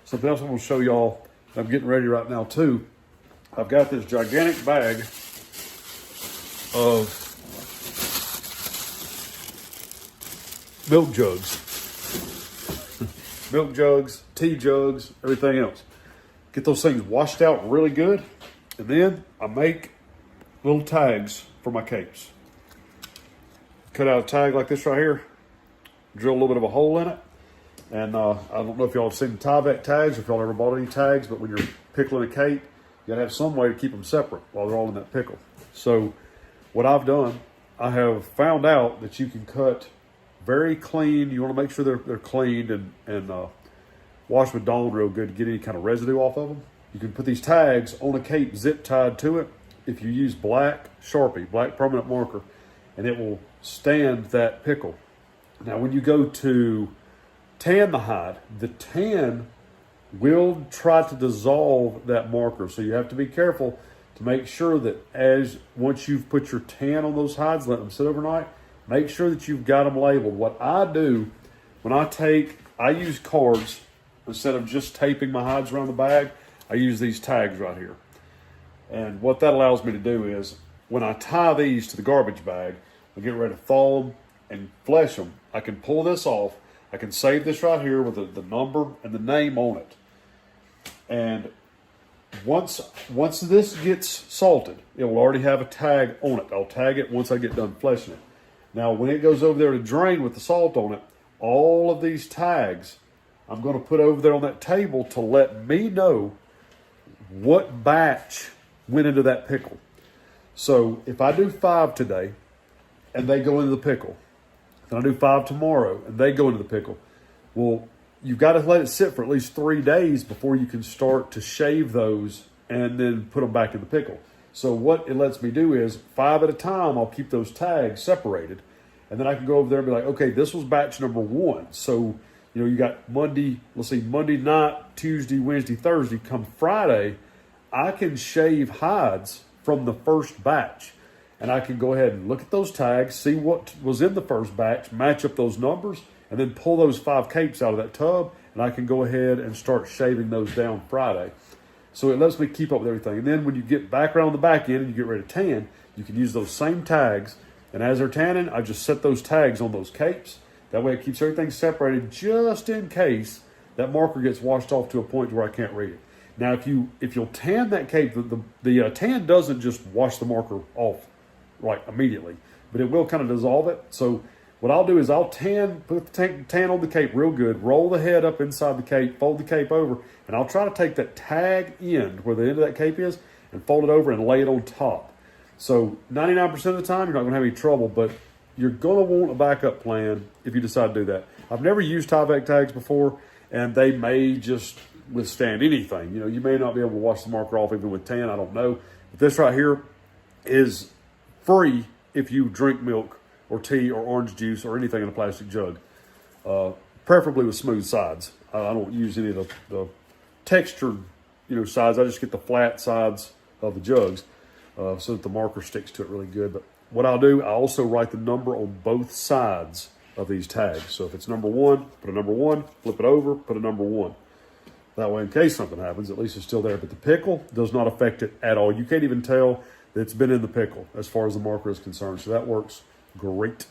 something else I'm going to show y'all. I'm getting ready right now too. I've got this gigantic bag of milk jugs. Milk jugs, tea jugs, everything else. Get those things washed out really good. And then I make little tags for my capes. Cut out a tag like this right here. Drill a little bit of a hole in it. And I don't know if y'all have seen the Tyvek tags, or if y'all ever bought any tags, but when you're pickling a cape, you gotta have some way to keep them separate while they're all in that pickle. So what I've done, I have found out that you can cut very clean. You want to make sure they're cleaned and washed with Dawn real good to get any kind of residue off of them. You can put these tags on a cape zip tied to it if you use black Sharpie, black permanent marker, and it will stand that pickle. Now when you go to tan the hide, the tan will try to dissolve that marker. So you have to be careful to make sure that once you've put your tan on those hides, let them sit overnight, make sure that you've got them labeled. What I do when I use cards instead of just taping my hides around the bag. I use these tags right here. And what that allows me to do is when I tie these to the garbage bag, I get ready to thaw them and flesh them. I can pull this off. I can save this right here with the number and the name on it. And once this gets salted, it will already have a tag on it. I'll tag it once I get done fleshing it. Now, when it goes over there to drain with the salt on it, all of these tags I'm going to put over there on that table to let me know what batch went into that pickle. So if I do 5 today and they go into the pickle, and I do 5 tomorrow and they go into the pickle, well, you've got to let it sit for at least 3 days before you can start to shave those and then put them back in the pickle. So what it lets me do is 5 at a time, I'll keep those tags separated. And then I can go over there and be like, okay, this was batch number 1. So, you got Monday, Monday night, Tuesday, Wednesday, Thursday. Come Friday, I can shave hides from the first batch. And I can go ahead and look at those tags, see what was in the first batch, match up those numbers, and then pull those 5 capes out of that tub. And I can go ahead and start shaving those down Friday. So it lets me keep up with everything. And then when you get back around the back end and you get ready to tan, you can use those same tags. And as they're tanning, I just set those tags on those capes. That way it keeps everything separated just in case that marker gets washed off to a point where I can't read it. Now, if you'll tan that cape, the tan doesn't just wash the marker off like immediately, but it will kind of dissolve it. So what I'll do is I'll put the tan on the cape real good, roll the head up inside the cape, fold the cape over, and I'll try to take that tag end where the end of that cape is and fold it over and lay it on top. So 99% of the time, you're not going to have any trouble, but you're going to want a backup plan if you decide to do that. I've never used Tyvek tags before, and they may just withstand anything. You may not be able to wash the marker off even with tan. I don't know. But this right here is free if you drink milk or tea or orange juice or anything in a plastic jug, preferably with smooth sides. I don't use any of the textured sides. I just get the flat sides of the jugs so that the marker sticks to it really good. But what I'll do, I also write the number on both sides of these tags. So if it's number 1, put a number 1, flip it over, put a number 1. That way, in case something happens, at least it's still there. But the pickle does not affect it at all. You can't even tell that it's been in the pickle as far as the marker is concerned. So that works great.